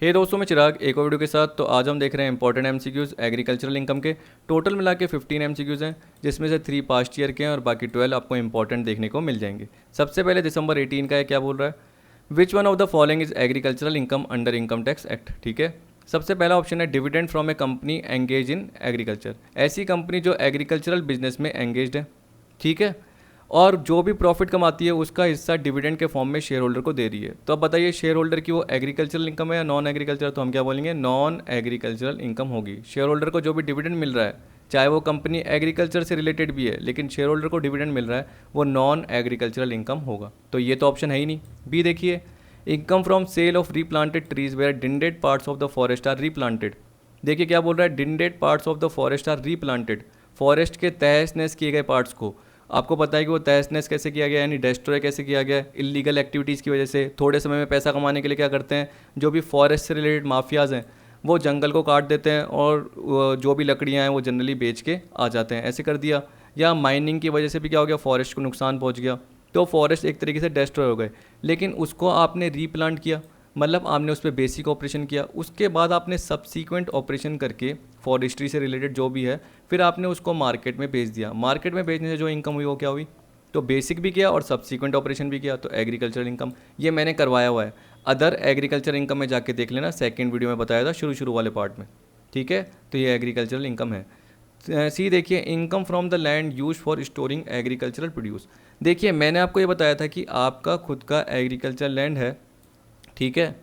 हे दोस्तों, मैं चिराग एक और वीडियो के साथ। तो आज हम देख रहे हैं इंपॉर्टेंट एमसीक्यूज़ एग्रीकल्चरल इनकम के। टोटल मिला के 15 एमसीक्यूज़ हैं, जिसमें से 3 पास्ट ईयर के हैं और बाकी 12 आपको इंपॉर्टेंट देखने को मिल जाएंगे। सबसे पहले दिसंबर 18 का है, क्या बोल रहा है, विच one of the following is agricultural income under income tax act. ठीक है, सबसे पहला ऑप्शन है dividend from A company engage in agriculture, ऐसी कंपनी जो एग्रीकल्चरल बिजनेस में एंगेज्ड है। ठीक है, और जो भी प्रॉफिट कमाती है उसका हिस्सा डिविडेंड के फॉर्म में शेयर होल्डर को दे रही है। तो अब बताइए शेयर होल्डर की वो एग्रीकल्चरल इनकम है या नॉन एग्रीकल्चरल, तो हम क्या बोलेंगे, नॉन एग्रीकल्चरल इनकम होगी। शेयर होल्डर को जो भी डिविडेंड मिल रहा है, चाहे वो कंपनी एग्रीकल्चर से रिलेटेड भी है, लेकिन शेयर होल्डर को डिविडेंड मिल रहा है, वो नॉन एग्रीकल्चरल इनकम होगा। तो ये तो ऑप्शन है ही नहीं। बी देखिए, income from sale of replanted trees where denuded parts of the forest are replanted. देखिए क्या बोल रहा है, denuded parts of the forest are replanted, forest के तहस नहस किए गए पार्ट्स को। आपको पता है कि वो तहस नहस कैसे किया गया, यानी डिस्ट्रॉय कैसे किया गया, इलीगल एक्टिविटीज़ की वजह से। थोड़े समय में पैसा कमाने के लिए क्या करते हैं, जो भी फॉरेस्ट से रिलेटेड माफियाज़ हैं वो जंगल को काट देते हैं और जो भी लकड़ियाँ हैं वो जनरली बेच के आ जाते हैं, ऐसे कर दिया। या माइनिंग की वजह से भी क्या हो गया, फॉरेस्ट को नुकसान पहुँच गया, तो फॉरेस्ट एक तरीके से डिस्ट्रॉय हो गए। लेकिन उसको आपने रीप्लांट किया, मतलब आपने उस पर बेसिक ऑपरेशन किया, उसके बाद आपने सब्सीक्वेंट ऑपरेशन करके फॉरेस्ट्री से रिलेटेड जो भी है, फिर आपने उसको मार्केट में बेच दिया। मार्केट में बेचने से जो इनकम हुई वो क्या हुई, तो बेसिक भी किया और सब्सीक्वेंट ऑपरेशन भी किया, तो एग्रीकल्चरल इनकम। ये मैंने करवाया हुआ है, अदर एग्रीकल्चर इनकम में जाके देख लेना, सेकेंड वीडियो में बताया था शुरू वाले पार्ट में। ठीक है, तो ये एग्रीकल्चरल इनकम है। सी देखिए, income from the land use for storing agricultural produce. देखिए मैंने आपको ये बताया था कि आपका खुद का एग्रीकल्चर लैंड है, ठीक है,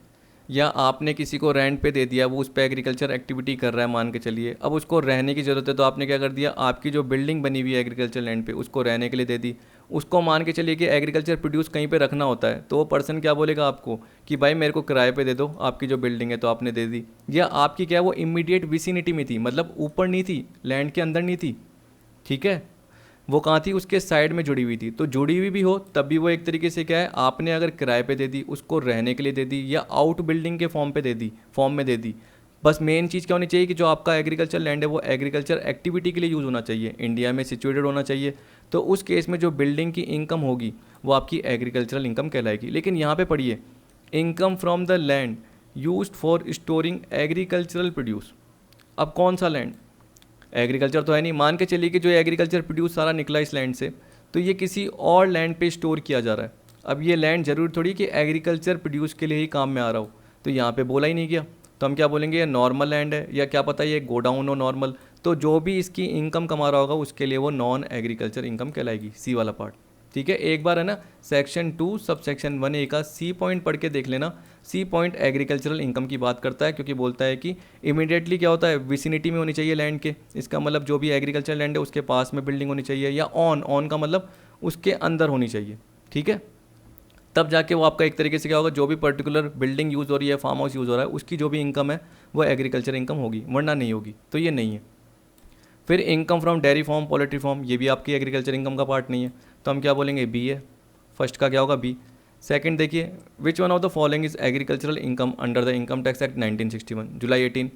या आपने किसी को रेंट पे दे दिया, वो उस पर एग्रीकल्चर एक्टिविटी कर रहा है मान के चलिए। अब उसको रहने की ज़रूरत है, तो आपने क्या कर दिया, आपकी जो बिल्डिंग बनी हुई है एग्रीकल्चर लैंड पे उसको रहने के लिए दे दी। उसको मान के चलिए कि एग्रीकल्चर प्रोड्यूस कहीं पे रखना होता है, तो वो पर्सन क्या बोलेगा आपको कि भाई मेरे को किराए पे दे दो आपकी जो बिल्डिंग है, तो आपने दे दी। या आपकी क्या वो इमीडिएट विसिनिटी में थी, मतलब ऊपर नहीं थी, लैंड के अंदर नहीं थी, ठीक है, वो कहाँ थी, उसके साइड में जुड़ी हुई थी। तो जुड़ी हुई भी हो तब भी वो एक तरीके से क्या है, आपने अगर किराए पे दे दी, उसको रहने के लिए दे दी, या आउट बिल्डिंग के फॉर्म पे दे दी, फॉर्म में दे दी। बस मेन चीज़ क्या होनी चाहिए कि जो आपका एग्रीकल्चर लैंड है वो एग्रीकल्चर एक्टिविटी के लिए यूज़ होना चाहिए, इंडिया में सिचुएटेड होना चाहिए। तो उस केस में जो बिल्डिंग की इनकम होगी वो आपकी एग्रीकल्चरल इनकम कहलाएगी। लेकिन यहाँ पे पढ़िए, income from the land used for storing agricultural produce. अब कौन सा लैंड, एग्रीकल्चर तो है नहीं, मान के चलिए कि जो एग्रीकल्चर प्रोड्यूस सारा निकला इस लैंड से, तो ये किसी और लैंड पे स्टोर किया जा रहा है। अब ये लैंड जरूर थोड़ी कि एग्रीकल्चर प्रोड्यूस के लिए ही काम में आ रहा हो, तो यहाँ पे बोला ही नहीं गया, तो हम क्या बोलेंगे, ये नॉर्मल लैंड है, या क्या पता ये गोडाउन हो नॉर्मल। तो जो भी इसकी इनकम कमा रहा होगा उसके लिए वो नॉन एग्रीकल्चर इनकम कहलाएगी, सी वाला पार्ट। ठीक है, एक बार है ना सेक्शन 2 सब सेक्शन 1A का सी पॉइंट पढ़ के देख लेना। सी पॉइंट एग्रीकल्चरल इनकम की बात करता है, क्योंकि बोलता है कि इमीडिएटली क्या होता है, विसिनिटी में होनी चाहिए लैंड के, इसका मतलब जो भी एग्रीकल्चर लैंड है उसके पास में बिल्डिंग होनी चाहिए, या ऑन का मतलब उसके अंदर होनी चाहिए। ठीक है, तब जाके वो आपका एक तरीके से क्या होगा, जो भी पर्टिकुलर बिल्डिंग यूज़ हो रही है, फार्म हाउस यूज़ हो रहा है, उसकी जो भी इनकम है वो एग्रीकल्चर इनकम होगी, वरना नहीं होगी। तो ये नहीं है। फिर income from dairy farm, poultry farm, ये भी आपकी एग्रीकल्चर इनकम का पार्ट नहीं है, तो हम क्या बोलेंगे, बी है। फर्स्ट का क्या होगा, बी। सेकंड देखिए, which one of the following is agricultural income under the income tax act 1961, जुलाई 18,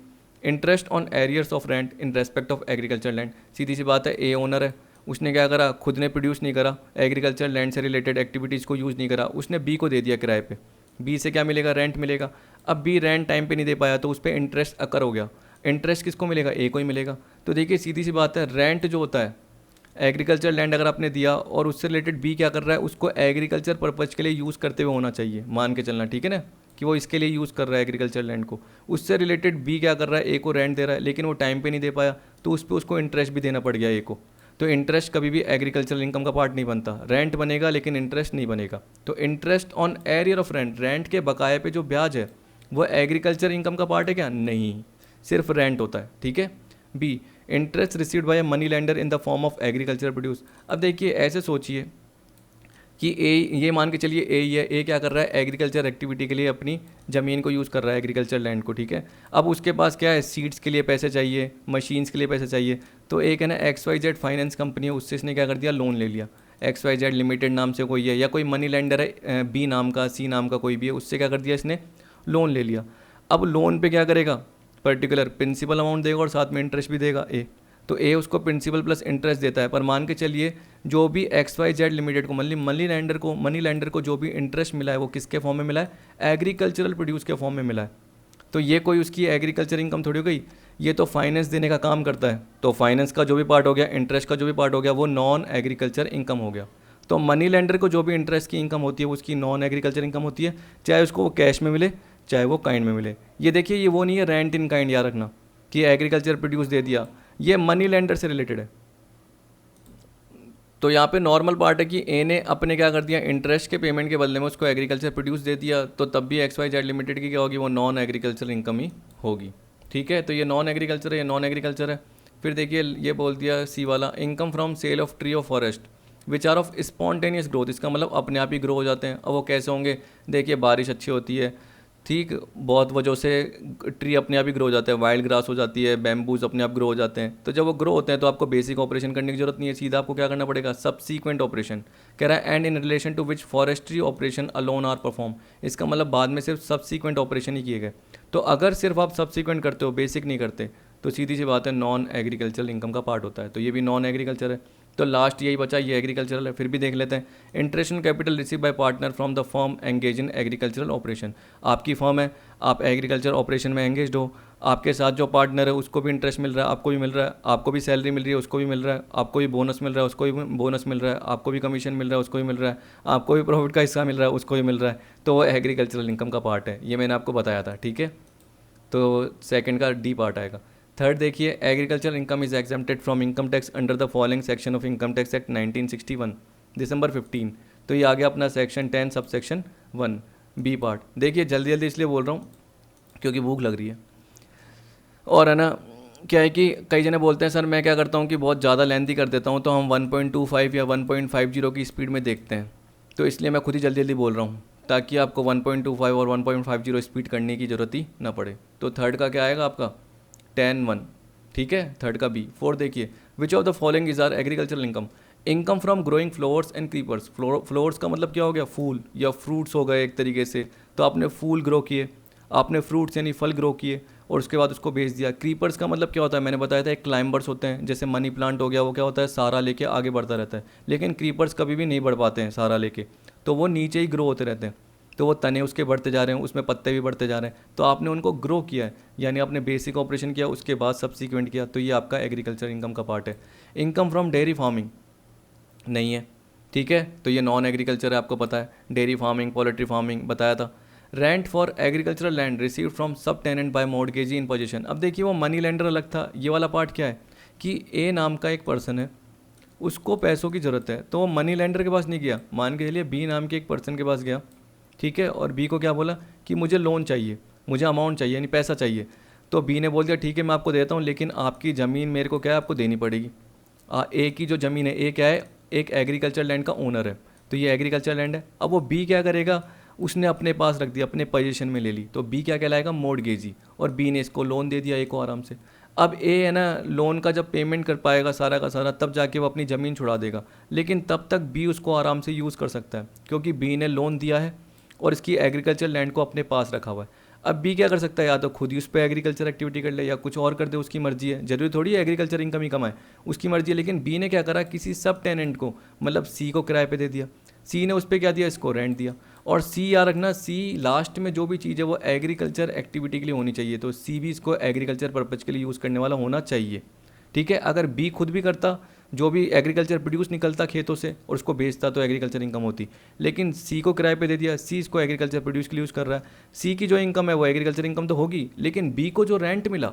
interest on arrears of rent in respect of agriculture land. सीधी सी बात है, ए ओनर है, उसने क्या करा, खुद ने प्रोड्यूस नहीं करा, एग्रीकल्चर लैंड से रिलेटेड एक्टिविटीज़ को यूज़ नहीं करा, उसने बी को दे दिया किराए पे। बी से क्या मिलेगा, रेंट मिलेगा। अब बी रेंट टाइम पे नहीं दे पाया, तो उस पर इंटरेस्ट अकर हो गया। इंटरेस्ट किसको मिलेगा, ए को ही मिलेगा। तो देखिए सीधी सी बात है, रेंट जो होता है, एग्रीकल्चर लैंड अगर आपने दिया और उससे रिलेटेड बी क्या कर रहा है, उसको एग्रीकल्चर पर्पज़ के लिए यूज़ करते हुए होना चाहिए, मान के चलना, ठीक है ना, कि वो इसके लिए यूज़ कर रहा है एग्रीकल्चर लैंड को। उससे रिलेटेड बी क्या कर रहा है, ए को रेंट दे रहा है, लेकिन वो टाइम पे नहीं दे पाया, तो उस पर उसको इंटरेस्ट भी देना पड़ गया ए को। तो इंटरेस्ट कभी भी एग्रीकल्चरल इनकम का पार्ट नहीं बनता, रेंट बनेगा लेकिन इंटरेस्ट नहीं बनेगा। तो interest on arrear of rent, rent के बकाये पे जो ब्याज है वो एग्रीकल्चर इनकम का पार्ट है क्या, नहीं, सिर्फ रेंट होता है। ठीक है, B, interest received by money lender in the form of agriculture produce. अब देखिए ऐसे सोचिए कि ए, ये मान के चलिए ए ही है, ए क्या कर रहा है, एग्रीकल्चर एक्टिविटी के लिए अपनी ज़मीन को यूज़ कर रहा है, एग्रीकल्चर लैंड को, ठीक है। अब उसके पास क्या है, सीड्स के लिए पैसे चाहिए, मशीन्स के लिए पैसे चाहिए, तो एक है ना XYZ फाइनेंस कंपनी है, उससे इसने क्या कर दिया, लोन ले लिया। XYZ लिमिटेड नाम से कोई है, या कोई मनी लेंडर है बी नाम का, सी नाम का कोई भी है, उससे क्या कर दिया इसने, लोन ले लिया। अब लोन पे क्या करेगा, पर्टिकुलर प्रिंसिपल अमाउंट देगा और साथ में इंटरेस्ट भी देगा ए। तो ए उसको प्रिंसिपल प्लस इंटरेस्ट देता है, पर मान के चलिए जो भी XYZ लिमिटेड को, मनी लैंडर को जो भी इंटरेस्ट मिला है वो किसके फॉर्म में मिला है, एग्रीकल्चरल प्रोड्यूस के फॉर्म में मिला है। तो ये कोई उसकी एग्रीकल्चर इनकम थोड़ी हो गई, ये तो फाइनेंस देने का काम करता है। तो फाइनेंस का जो भी पार्ट हो गया, इंटरेस्ट का जो भी पार्ट हो गया, वो नॉन एग्रीकल्चर इनकम हो गया। तो मनी लेंडर को जो भी इंटरेस्ट की इनकम होती है वो उसकी नॉन एग्रीकल्चर इनकम होती है, चाहे उसको वो कैश में मिले चाहे वो काइंड में मिले। ये देखिए, ये वो नहीं है रेंट इन काइंड, याद रखना कि एग्रीकल्चर प्रोड्यूस दे दिया, ये मनी लेंडर से रिलेटेड है। तो यहाँ पे नॉर्मल पार्ट है कि ए ने अपने क्या कर दिया, इंटरेस्ट के पेमेंट के बदले में उसको एग्रीकल्चर प्रोड्यूस दे दिया, तो तब भी एक्स वाई जेड लिमिटेड की क्या होगी, वो नॉन एग्रीकल्चर इनकम ही होगी। ठीक है, तो ये नॉन एग्रीकल्चर है, ये नॉन एग्रीकल्चर है। फिर देखिए ये बोल दिया सी वाला, income from sale of tree of forest which are of spontaneous growth, इसका मतलब अपने आप ही ग्रो हो जाते हैं। अब वो कैसे होंगे, देखिए बारिश अच्छी होती है, ठीक, बहुत वजह से ट्री अपने आप ही ग्रो हो जाते हैं, वाइल्ड ग्रास हो जाती है, बैम्बूज अपने आप ग्रो हो जाते हैं। तो जब वो ग्रो होते हैं तो आपको बेसिक ऑपरेशन करने की जरूरत नहीं है, सीधा आपको क्या करना पड़ेगा, सबसीक्वेंट ऑपरेशन। कह रहा है and in relation to which forestry operation alone are perform, इसका मतलब बाद में सिर्फ सबसीक्वेंट ऑपरेशन ही किए गए। तो अगर सिर्फ आप सबसीक्वेंट करते हो, बेसिक नहीं करते, तो सीधी सी बात है नॉन एग्रीकल्चरल इनकम का पार्ट होता है। तो ये भी नॉन एग्रीकल्चर है। तो लास्ट यही बचा, ये एग्रीकल्चरल है। फिर भी देख लेते हैं, interest in capital receive by partner from the firm engage in agricultural operation. आपकी फर्म है, आप एग्रीकल्चर ऑपरेशन में एंगेज हो, आपके साथ जो पार्टनर है उसको भी इंटरेस्ट मिल रहा है, आपको भी मिल रहा है, आपको भी सैलरी मिल रही है, उसको भी मिल रहा है, आपको भी बोनस मिल रहा है, उसको भी बोनस मिल रहा है, आपको भी कमीशन मिल रहा है, उसको भी मिल रहा है, आपको भी प्रॉफिट का हिस्सा मिल रहा है, उसको भी मिल रहा है। तो वो एग्रीकल्चरल इनकम का पार्ट है, ये मैंने आपको बताया था। ठीक है, तो सेकंड का डी पार्ट आएगा। थर्ड देखिए, agriculture income is exempted from income tax under the following section of income tax act 1961 दिसंबर 15। तो ये आ गया अपना section 10 sub section 1 B part. देखिए जल्दी जल्दी इसलिए बोल रहा हूँ क्योंकि भूख लग रही है, और है ना क्या है कि कई जने बोलते हैं सर मैं क्या करता हूँ कि बहुत ज़्यादा लेंथी कर देता हूँ, तो हम 1.25 या 1.50 की स्पीड में देखते हैं। तो इसलिए मैं खुद ही जल्दी जल्दी बोल रहा हूँ ताकि आपको 1.25 और 1.50 स्पीड करने की ज़रूरत ही ना पड़े। तो थर्ड का क्या आएगा आपका 10(1), ठीक है, थर्ड का बी। फोर्थ देखिए, which of the following is are agricultural income, income from growing flowers and creepers. Flowers का मतलब क्या हो गया, फूल या फ्रूट्स हो गए एक तरीके से। तो आपने फूल ग्रो किए, आपने फ्रूट्स यानी फल ग्रो किए और उसके बाद उसको बेच दिया। क्रीपर्स का मतलब क्या होता है, मैंने बताया था एक क्लाइंबर्स होते हैं, जैसे मनी प्लांट हो गया, वो क्या होता है सारा लेके आगे बढ़ता रहता है, लेकिन क्रीपर्स कभी भी नहीं बढ़ पाते हैं सारा लेके, तो वो नीचे ही ग्रो होते रहते हैं। तो वो तने उसके बढ़ते जा रहे हैं, उसमें पत्ते भी बढ़ते जा रहे हैं, तो आपने उनको ग्रो किया है, यानी आपने बेसिक ऑपरेशन किया, उसके बाद सब्सिक्वेंट किया, तो ये आपका एग्रीकल्चर इनकम का पार्ट है। इनकम फ्रॉम डेयरी फार्मिंग नहीं है, ठीक है, तो ये नॉन एग्रीकल्चर है, आपको पता है, डेयरी फार्मिंग, पोल्ट्री फार्मिंग बताया था। Rent for agricultural land receive from sub tenant by mortgagee in position. अब देखिए वो मनी लेंडर अलग था, ये वाला पार्ट क्या है कि ए नाम का एक पर्सन है, उसको पैसों की ज़रूरत है, तो वो मनी लेंडर के पास नहीं गया, मान के चलिए बी नाम के एक पर्सन के पास गया, ठीक है, और बी को क्या बोला कि मुझे लोन चाहिए, मुझे अमाउंट चाहिए यानी पैसा चाहिए। तो बी ने बोल दिया ठीक है मैं आपको देता हूँ, लेकिन आपकी ज़मीन मेरे को क्या है आपको देनी पड़ेगी। ए की जो ज़मीन है, ए क्या है एक एग्रीकल्चर लैंड का ओनर है, तो ये एग्रीकल्चर लैंड है। अब वो बी क्या करेगा, उसने अपने पास रख दिया, अपने पोजीशन में ले ली, तो बी क्या कहलाएगा मॉर्गेजी, और बी ने इसको लोन दे दिया ए को आराम से। अब ए है ना लोन का जब पेमेंट कर पाएगा सारा का सारा, तब जाके वो अपनी ज़मीन छुड़ा देगा, लेकिन तब तक बी उसको आराम से यूज़ कर सकता है क्योंकि बी ने लोन दिया है और इसकी एग्रीकल्चर लैंड को अपने पास रखा हुआ है। अब बी क्या कर सकता है, या तो खुद ही उस पर एग्रीकल्चर एक्टिविटी कर ले या कुछ और कर दे, उसकी मर्जी है, जरूरी थोड़ी है एग्रीकल्चर इनकम ही कमाए, उसकी मर्जी है। लेकिन बी ने क्या करा, किसी सब टेनेंट को मतलब सी को किराए पे दे दिया, सी ने उस पर क्या दिया, इसको रेंट दिया। और सी याद रखना, सी लास्ट में जो भी चीज़ है वो एग्रीकल्चर एक्टिविटी के लिए होनी चाहिए, तो सी भी इसको एग्रीकल्चर पर्पज़ के लिए यूज़ करने वाला होना चाहिए, ठीक है। अगर बी खुद भी करता, जो भी एग्रीकल्चर प्रोड्यूस निकलता खेतों से और उसको बेचता, तो एग्रीकल्चर इनकम होती, लेकिन सी को किराए पे दे दिया, सी इसको एग्रीकल्चर प्रोड्यूस के लिए यूज़ कर रहा है, सी की जो इनकम है वो एग्रीकल्चर इनकम तो होगी, लेकिन बी को जो रेंट मिला,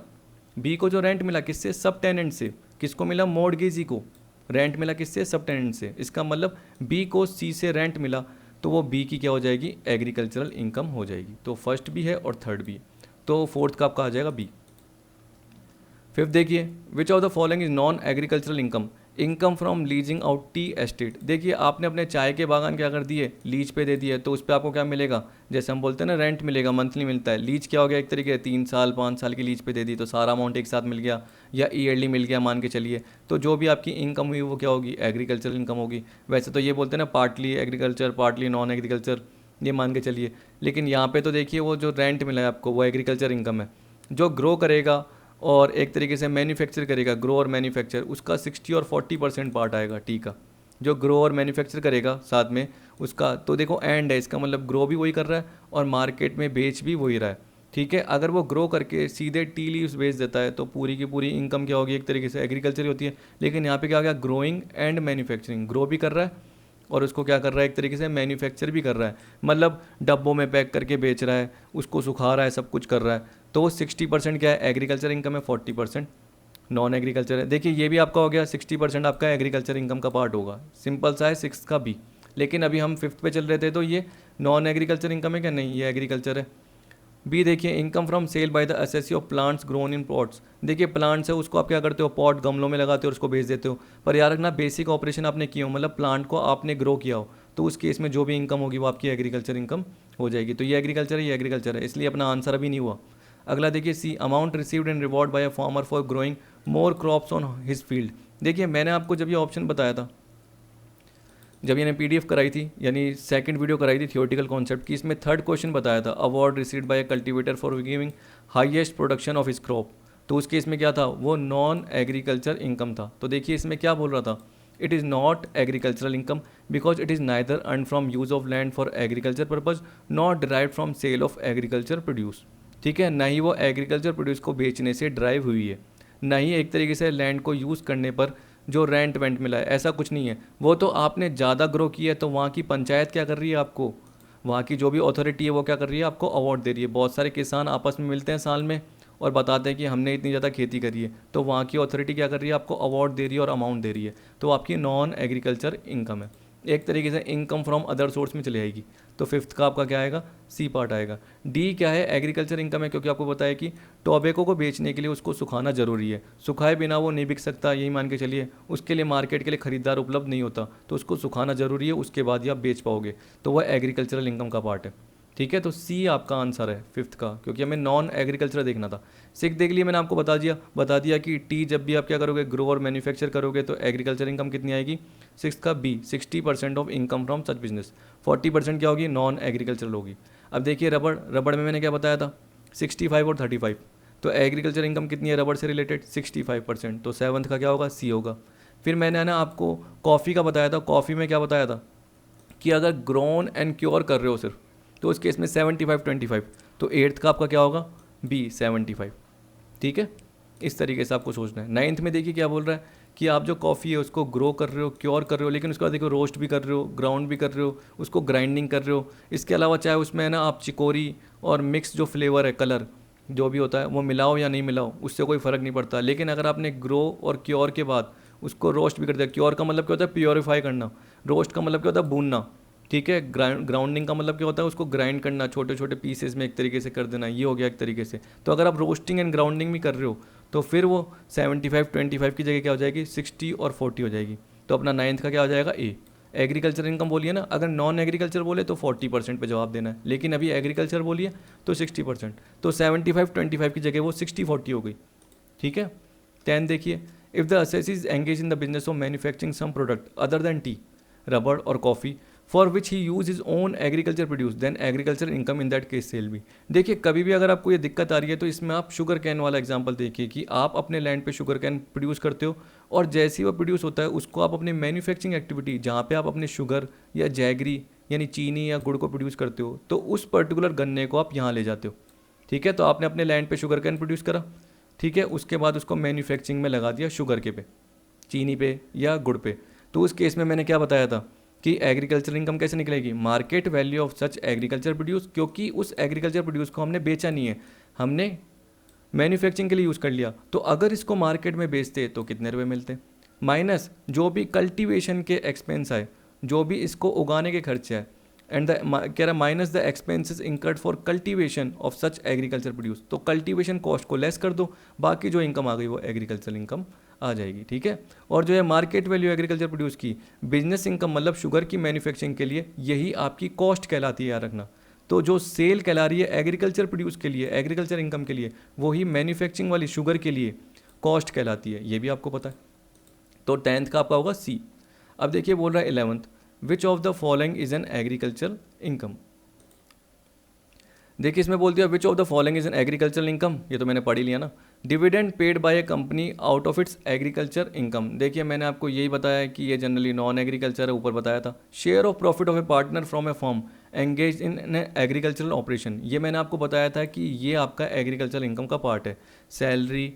बी को जो रेंट मिला किससे, सब टेनेंट से, किसको मिला, मॉर्गेजी को रेंट मिला, किससे, सब टेनेंट से। इसका मतलब बी को सी से रेंट मिला, तो वो बी की क्या हो जाएगी, एग्रीकल्चरल इनकम हो जाएगी। तो फर्स्ट भी है और थर्ड भी है, तो फोर्थ का आपका आ जाएगा बी। फिफ्थ देखिए, which of the following is non agricultural income, income from leasing out tea estate. देखिए आपने अपने चाय के बागान क्या कर दिए, लीज पे दे दिए, तो उस पर आपको क्या मिलेगा, जैसे हम बोलते हैं ना रेंट मिलेगा, मंथली मिलता है। लीज क्या हो गया, एक तरीके 3 साल 5 साल की लीज पे दे दी, तो सारा अमाउंट एक साथ मिल गया, या ईयरली मिल गया मान के चलिए, तो जो भी आपकी इनकम हुई वो क्या होगी, एग्रीकल्चरल इनकम होगी। वैसे तो ये बोलते हैं ना partly agriculture partly non agriculture, ये मान के चलिए, लेकिन यहाँ पे तो देखिए वो जो रेंट मिला है आपको वो एग्रीकल्चर इनकम है। जो ग्रो करेगा और एक तरीके से मैन्युफैक्चर करेगा, ग्रो और मैन्युफैक्चर, उसका 60 और 40% पार्ट आएगा, ठीक है। जो ग्रो और मैन्युफैक्चर करेगा साथ में उसका, तो देखो एंड है, इसका मतलब ग्रो भी वही कर रहा है और मार्केट में बेच भी वही रहा है, ठीक है, अगर वो ग्रो करके सीधे टी लीव्स बेच देता है तो पूरी की पूरी इनकम क्या होगी, एक तरीके से एग्रीकल्चर ही होती है। लेकिन यहाँ पे क्या हो गया, ग्रोइंग एंड मैन्युफैक्चरिंग, ग्रो भी कर रहा है और उसको क्या कर रहा है, एक तरीके से मैन्युफैक्चर भी कर रहा है, मतलब डब्बों में पैक करके बेच रहा है, उसको सुखा रहा है, सब कुछ कर रहा है। तो 60% क्या है एग्रीकल्चर इनकम है, 40% नॉन एग्रीकल्चर है। देखिए ये भी आपका हो गया, 60% आपका एग्रीकल्चर इनकम का पार्ट होगा, सिंपल सा है, सिक्स का भी। लेकिन अभी हम फिफ्थ पे चल रहे थे, तो ये नॉन एग्रीकल्चर इनकम है क्या, नहीं ये एग्रीकल्चर है। बी देखिए, income from sale by the assessee of plants grown in pots. देखिए प्लांट्स है, उसको आप क्या करते हो, पॉट गमलों में लगाते हो और उसको बेच देते हो। पर यार रखना, बेसिक ऑपरेशन आपने किया हो, मतलब प्लांट को आपने ग्रो किया हो, तो उस केस में जो भी इनकम होगी वो आपकी एग्रीकल्चर इनकम हो जाएगी। तो ये एग्रीकल्चर है, ये एग्रीकल्चर है, इसलिए अपना आंसर अभी नहीं हुआ। अगला देखिए, C amount received in reward by a farmer for growing more crops on his field. देखिए मैंने आपको जब ये ऑप्शन बताया था, जब मैंने पीडीएफ कराई थी, यानी सेकंड वीडियो कराई थी थियोरटिकल कॉन्सेप्ट की, इसमें थर्ड क्वेश्चन बताया था, award received by a cultivator for giving highest production of his crop. तो उस केस में क्या था, वो नॉन एग्रीकल्चर इनकम था। तो देखिए इसमें क्या बोल रहा था, it is not agricultural income because it is neither earn from use of land for agriculture purpose not derive from sale of agriculture produce. ठीक है, ना ही वो एग्रीकल्चर प्रोड्यूस को बेचने से ड्राइव हुई है, ना ही एक तरीके से लैंड को यूज़ करने पर जो रेंट वेंट मिला है, ऐसा कुछ नहीं है। वो तो आपने ज़्यादा ग्रो किया है, तो वहाँ की पंचायत क्या कर रही है आपको, वहाँ की जो भी अथॉरिटी है वो क्या कर रही है, आपको अवार्ड दे रही है। बहुत सारे किसान आपस में मिलते हैं साल में और बताते हैं कि हमने इतनी ज़्यादा खेती करी है, तो वहाँ की अथॉरिटी क्या कर रही है, आपको अवार्ड दे रही है और अमाउंट दे रही है, तो आपकी नॉन एग्रीकल्चर इनकम है, एक तरीके से इनकम फ्रॉम अदर सोर्स में चली आएगी। तो फिफ्थ का आपका क्या आएगा, सी पार्ट आएगा। डी क्या है, एग्रीकल्चर इनकम है, क्योंकि आपको पता है कि टोबैको को बेचने के लिए उसको सुखाना जरूरी है, सुखाए बिना वो नहीं बिक सकता, यही मान के चलिए। उसके लिए मार्केट के लिए खरीदार उपलब्ध नहीं होता, तो उसको सुखाना जरूरी है, उसके बाद ही आप बेच पाओगे, तो वह एग्रीकल्चरल इनकम का पार्ट है। ठीक है, तो सी आपका आंसर है फिफ्थ का, क्योंकि हमें नॉन एग्रीकल्चर देखना था। सिक्स देख लिए मैंने आपको बता दिया कि टी जब भी आप क्या करोगे, ग्रो और मैन्युफैक्चर करोगे, तो एग्रीकल्चर इनकम कितनी आएगी, सिक्स का B, 60% of income from such business, 40% क्या होगी, नॉन एग्रीकल्चरल होगी। अब देखिए रबड़ में मैंने क्या बताया था, 65 और 35, तो एग्रीकल्चर इनकम कितनी है रबड़ से रिलेटेड, 65%, तो सेवन्थ का क्या होगा, सी होगा। फिर मैंने है ना आपको कॉफ़ी का बताया था, कॉफ़ी में क्या बताया था कि अगर ग्रोन एंड क्योर कर रहे हो सिर्फ, तो उस केस में 75-25, तो एट्थ का आपका क्या होगा, बी 75। ठीक है, इस तरीके से आपको सोचना है। नाइन्थ में देखिए क्या बोल रहा है कि आप जो कॉफ़ी है उसको ग्रो कर रहे हो, क्योर कर रहे हो, लेकिन उसके बाद देखो रोस्ट भी कर रहे हो, ग्राउंड भी कर रहे हो, उसको ग्राइंडिंग कर रहे हो। इसके अलावा चाहे उसमें है ना आप चिकोरी और मिक्स जो फ्लेवर है, कलर जो भी होता है वो मिलाओ या नहीं मिलाओ, उससे कोई फ़र्क नहीं पड़ता। लेकिन अगर आपने ग्रो और क्योर के बाद उसको रोस्ट भी कर दिया, क्योर का मतलब क्या होता है, प्योरीफाई करना, रोस्ट का मतलब क्या होता है, भूनना। ठीक है, ग्राउंडिंग का मतलब क्या होता है, उसको ग्राइंड करना, छोटे छोटे पीसेस में एक तरीके से कर देना, ये हो गया एक तरीके से। तो अगर आप रोस्टिंग एंड ग्राउंडिंग भी कर रहे हो, तो फिर वो 75-25 की जगह क्या हो जाएगी, 60 और 40 हो जाएगी। तो अपना नाइन्थ का क्या हो जाएगा, ए। एग्रीकल्चर इनकम बोलिए ना, अगर नॉन एग्रीकल्चर बोले तो 40% पे जवाब देना है, लेकिन अभी एग्रीकल्चर बोलिए तो 60%, तो 75-25 की जगह वो 60-40 हो गई। ठीक है, 10 देखिए, if the assessee is engage in the business of manufacturing some product other than tea, rubber और coffee, for which he use is own agriculture produce, then agriculture income in that case sale भी। देखिए कभी भी अगर आपको ये दिक्कत आ रही है, तो इसमें आप शुगर कैन वाला एग्जांपल देखिए कि आप अपने लैंड पे शुगर कैन प्रोड्यूस करते हो, और जैसे ही वो प्रोड्यूस होता है उसको आप अपनी मैन्युफैक्चरिंग एक्टिविटी, जहाँ पे आप अपने शुगर या जैगरी यानी चीनी या गुड़ को प्रोड्यूस करते हो, तो उस पर्टिकुलर गन्ने को आप यहाँ ले जाते हो। ठीक है, तो आपने अपने लैंड पे शुगर कैन प्रोड्यूस करा, ठीक है, उसके बाद उसको मैन्युफैक्चरिंग में लगा दिया, शुगर के पे, चीनी पे या गुड़ पे। तो उस केस में मैंने क्या बताया था कि एग्रीकल्चर इनकम कैसे निकलेगी, market value of such agriculture produce, क्योंकि उस एग्रीकल्चर प्रोड्यूस को हमने बेचा नहीं है, हमने मैन्युफैक्चरिंग के लिए यूज़ कर लिया। तो अगर इसको मार्केट में बेचते तो कितने रुपए मिलते, माइनस जो भी कल्टीवेशन के एक्सपेंस आए, जो भी इसको उगाने के खर्चे आए, एंड द कह रहा minus the expenses incurred for cultivation of such agriculture produce, तो कल्टीवेशन कॉस्ट को लेस कर दो, बाकी जो इनकम आ गई वो एग्रीकल्चर इनकम आ जाएगी। ठीक है, और जो है मार्केट वैल्यू एग्रीकल्चर प्रोड्यूस की, बिजनेस इनकम मतलब शुगर की मैन्युफैक्चरिंग के लिए, यही आपकी कॉस्ट कहलाती है, याद रखना। तो जो सेल कहला रही है एग्रीकल्चर प्रोड्यूस के लिए, एग्रीकल्चर इनकम के लिए, वही मैन्युफैक्चरिंग वाली शुगर के लिए कॉस्ट कहलाती है, ये भी आपको पता है। तो 10th का आपका होगा सी। अब देखिए बोल रहा है 11th, which of the following is an agriculture income. देखिए इसमें बोल दिया विच of the following is an agricultural income, ये तो मैंने पढ़ ही लिया ना। Dividend paid by A company out of its agriculture income, देखिए मैंने आपको यही बताया कि ये जनरली नॉन एग्रीकल्चर है, ऊपर बताया था। Share of profit of A partner from A firm engage in agricultural operation, ये मैंने आपको बताया था कि ये आपका एग्रीकल्चरल इनकम का पार्ट है। सैलरी,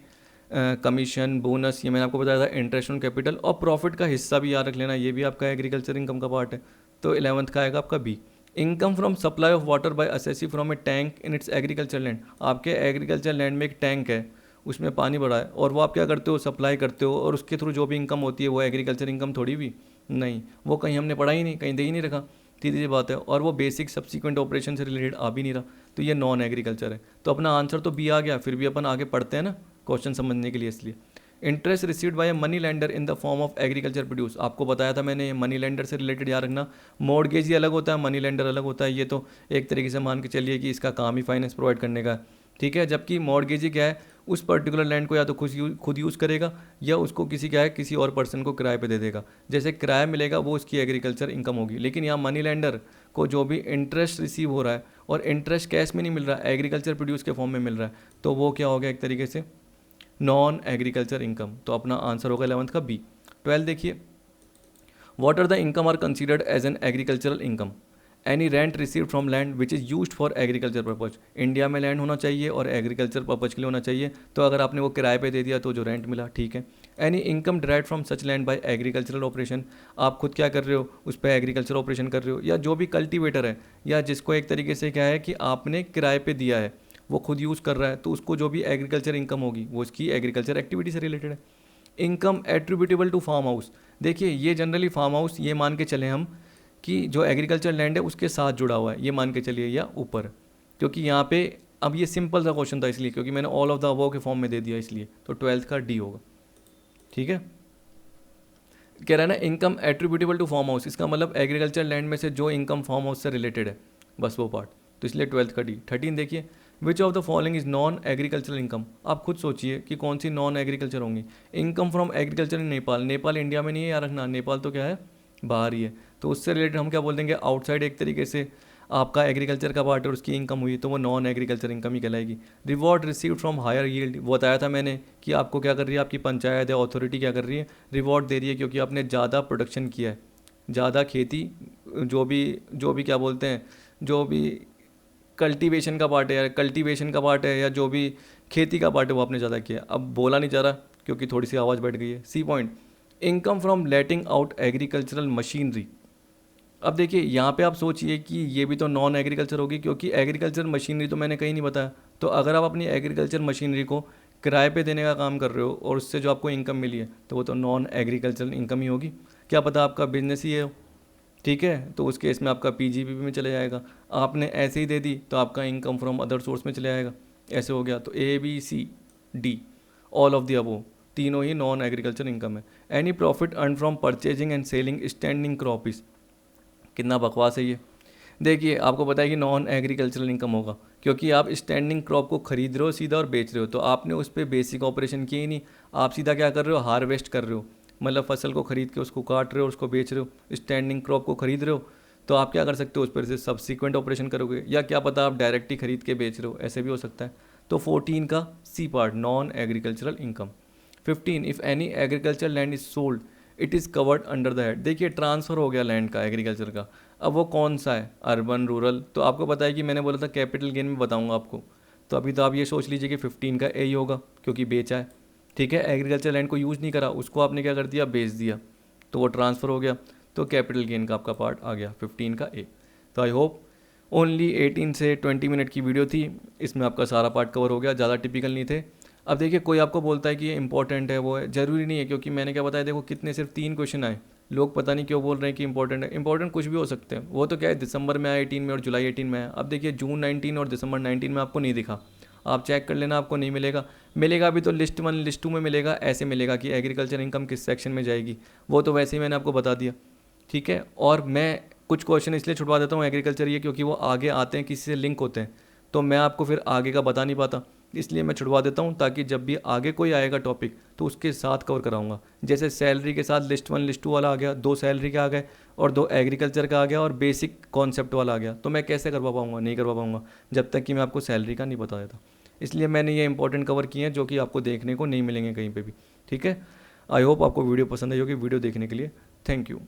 कमीशन, बोनस, ये मैंने आपको बताया था, इंटरेस्ट ऑन कैपिटल और प्रॉफिट का हिस्सा भी याद रख लेना, ये भी आपका एग्रीकल्चर इनकम का पार्ट है। तो 11th का आएगा आपका B. Income from supply of water by assessee from a tank in its agriculture land, आपके एग्रीकल्चर लैंड में एक टैंक है, उसमें पानी भरा है और वो आप क्या करते हो, सप्लाई करते हो, और उसके थ्रू जो भी इनकम होती है वो एग्रीकल्चर इनकम थोड़ी भी नहीं, वो कहीं हमने पढ़ा ही नहीं, कहीं दे ही नहीं रखा, सीधी सी बात है, और वो बेसिक सब्सिक्वेंट ऑपरेशन से रिलेटेड आ भी नहीं रहा, तो ये नॉन एग्रीकल्चर है। तो अपना आंसर तो बी आ गया, फिर भी अपन आगे पढ़ते हैं ना क्वेश्चन समझने के लिए, इसलिए interest received bye a money lender in the form of agriculture produce, आपको बताया था मैंने, मनी लेंडर से रिलेटेड याद रखना, मॉर्गेज ही अलग होता है, मनी लेंडर अलग होता है, ये तो एक तरीके से मान के चलिए कि इसका काम ही फाइनेंस प्रोवाइड करने का है, ठीक है। जबकि मॉर्गेज ही क्या है, उस पर्टिकुलर लैंड को या तो खुद यूज़ करेगा या उसको किसी क्या है किसी और पर्सन को किराए पे दे देगा, जैसे किराया मिलेगा वो उसकी एग्रीकल्चर इनकम होगी। लेकिन यहाँ मनी लेंडर को जो भी इंटरेस्ट रिसीव हो रहा है और इंटरेस्ट कैश में नहीं मिल रहा है, एग्रीकल्चर प्रोड्यूस के फॉर्म में मिल रहा है, तो वो क्या हो गया एक तरीके से नॉन एग्रीकल्चर इनकम। तो अपना आंसर होगा 11th का बी। 12 देखिए, what are the income are considered as an agricultural income, any rent received from land which is used for agriculture purpose, India में लैंड होना चाहिए और एग्रीकल्चर पर्पज के लिए होना चाहिए, तो अगर आपने वो किराए पे दे दिया तो जो रेंट मिला, ठीक है। Any income derived from such land by agricultural operation, आप खुद क्या कर रहे हो, उस पर एग्रीकल्चर ऑपरेशन कर रहे हो, या जो भी कल्टीवेटर है या जिसको एक तरीके से क्या है कि आपने किराए पे दिया है, वो खुद यूज़ कर रहा है, तो उसको जो भी एग्रीकल्चर इनकम होगी वो उसकी एग्रीकल्चर एक्टिविटी से रिलेटेड है। Income attributable to farm house, देखिए ये जनरली फार्म हाउस ये मान के चले हम कि जो एग्रीकल्चर लैंड है उसके साथ जुड़ा हुआ है, ये मान के चलिए, या ऊपर, क्योंकि यहाँ पे अब ये सिंपल सा क्वेश्चन था इसलिए, क्योंकि मैंने ऑल ऑफ द अबव के फॉर्म में दे दिया इसलिए, तो 12th का डी होगा, ठीक है। कह रहा है ना income attributable to farm house, इसका मतलब एग्रीकल्चर लैंड में से जो इनकम फार्म हाउस से रिलेटेड है, बस वो पार्ट, तो इसलिए 12th का डी। 13 देखिए, which of the following is non agricultural income, आप खुद सोचिए कि कौन सी नॉन एग्रीकल्चर होंगी। Income from agriculture in Nepal, Nepal India में नहीं है यार रखना, नेपाल तो क्या है बाहर ही है, तो उससे रिलेटेड हम क्या बोल देंगे, आउटसाइड एक तरीके से आपका एग्रीकल्चर का पार्ट और उसकी इनकम हुई, तो वो नॉन एग्रीकल्चर इनकम ही कहलाएगी। Reward received from higher yield, वो बताया था मैंने कि आपको क्या कर रही है, आपकी पंचायत या अथॉरिटी क्या कर रही है, रिवॉर्ड दे रही है, क्योंकि आपने ज़्यादा प्रोडक्शन किया है, ज़्यादा खेती, जो भी क्या बोलते हैं, जो भी कल्टीवेशन का पार्ट है या कल्टीवेशन का पार्ट है या जो भी खेती का पार्ट है वो आपने ज़्यादा किया। अब बोला नहीं जा रहा क्योंकि थोड़ी सी आवाज़ बैठ गई है। C point, income from letting out agricultural machinery, अब देखिए यहाँ पे आप सोचिए कि ये भी तो नॉन एग्रीकल्चर होगी, क्योंकि एग्रीकल्चर मशीनरी तो मैंने कहीं नहीं बताया, तो अगर आप अपनी एग्रीकल्चर मशीनरी को किराए पे देने का काम कर रहे हो और उससे जो आपको इनकम मिली है तो वो तो नॉन एग्रीकल्चरल इनकम ही होगी। क्या पता आपका बिजनेस ही है, ठीक है, तो उस केस में आपका पीजीबी में चले जाएगा। आपने ऐसे ही दे दी तो आपका इनकम फ्रॉम अदर सोर्स में चले जाएगा, ऐसे हो गया। तो A B C D all of the above तीनों ही नॉन एग्रीकल्चर इनकम है। Any profit earn from purchasing and selling standing crops, कितना बकवास है ये। देखिए आपको पता है कि नॉन एग्रीकल्चरल इनकम होगा, क्योंकि आप स्टैंडिंग क्रॉप को खरीद रहे हो सीधा और बेच रहे हो, तो आपने उस पर बेसिक ऑपरेशन किए ही नहीं, आप सीधा क्या कर रहे हो, हार्वेस्ट कर रहे हो, मतलब फसल को खरीद के उसको काट रहे हो, उसको बेच रहे हो। स्टैंडिंग क्रॉप को खरीद रहे हो तो आप क्या कर सकते हो, उस पर से सब्सिक्वेंट ऑपरेशन करोगे, या क्या पता आप डायरेक्ट ही खरीद के बेच रहे हो, ऐसे भी हो सकता है। तो 14 का C part non agricultural income. 15, if any agriculture land is sold it is covered under the head, देखिए ट्रांसफ़र हो गया लैंड का एग्रीकल्चर का, अब वो कौन सा है, अर्बन रूरल, तो आपको पता है कि मैंने बोला था कैपिटल गेन में बताऊंगा आपको, तो अभी तो आप ये सोच लीजिए कि 15 का ए ही होगा क्योंकि बेचा है, ठीक है। एग्रीकल्चर लैंड को यूज़ नहीं करा, उसको आपने क्या कर दिया, बेच दिया, तो वो ट्रांसफ़र हो गया, तो कैपिटल गेन का आपका पार्ट आ गया 15 का ए। तो आई होप ओनली 18 से 20 मिनट की वीडियो थी, इसमें आपका सारा पार्ट कवर हो गया, ज़्यादा टिपिकल नहीं थे। अब देखिए कोई आपको बोलता है कि ये इंपॉर्टेंट है, वो है, ज़रूरी नहीं है, क्योंकि मैंने क्या बताया, देखो कितने सिर्फ 3 क्वेश्चन आए, लोग पता नहीं क्यों बोल रहे हैं कि इंपॉर्टेंट है। इंपॉर्टेंट कुछ भी हो सकते हैं, वो तो क्या है दिसंबर में आया 18 में और जुलाई 18 में आया। अब देखिए जून 19 और दिसंबर 19 में आपको नहीं दिखा, आप चेक कर लेना, आपको नहीं मिलेगा, मिलेगा भी तो लिस्ट 1 लिस्ट 2 में मिलेगा, ऐसे मिलेगा कि एग्रीकल्चर इनकम किस सेक्शन में जाएगी, वो तो वैसे ही मैंने आपको बता दिया, ठीक है। और मैं कुछ क्वेश्चन इसलिए छुड़वा देता हूँ एग्रीकल्चर ये, क्योंकि वो आगे आते हैं किसी से लिंक होते हैं, तो मैं आपको फिर आगे का बता नहीं पाता, इसलिए मैं छुड़वा देता हूँ, ताकि जब भी आगे कोई आएगा टॉपिक तो उसके साथ कवर कराऊंगा। जैसे सैलरी के साथ लिस्ट 1 लिस्ट 2 वाला आ गया, 2 सैलरी का आ गए और 2 एग्रीकल्चर का आ गया और बेसिक कॉन्सेप्ट वाला आ गया, तो मैं कैसे करवा पाऊँगा, नहीं करवा पाऊँगा जब तक कि मैं आपको सैलरी का नहीं बता देता। इसलिए मैंने ये इंपॉर्टेंट कवर किए हैं जो कि आपको देखने को नहीं मिलेंगे कहीं पर भी, ठीक है। आई होप आपको वीडियो पसंद आई होगी। वीडियो देखने के लिए थैंक यू।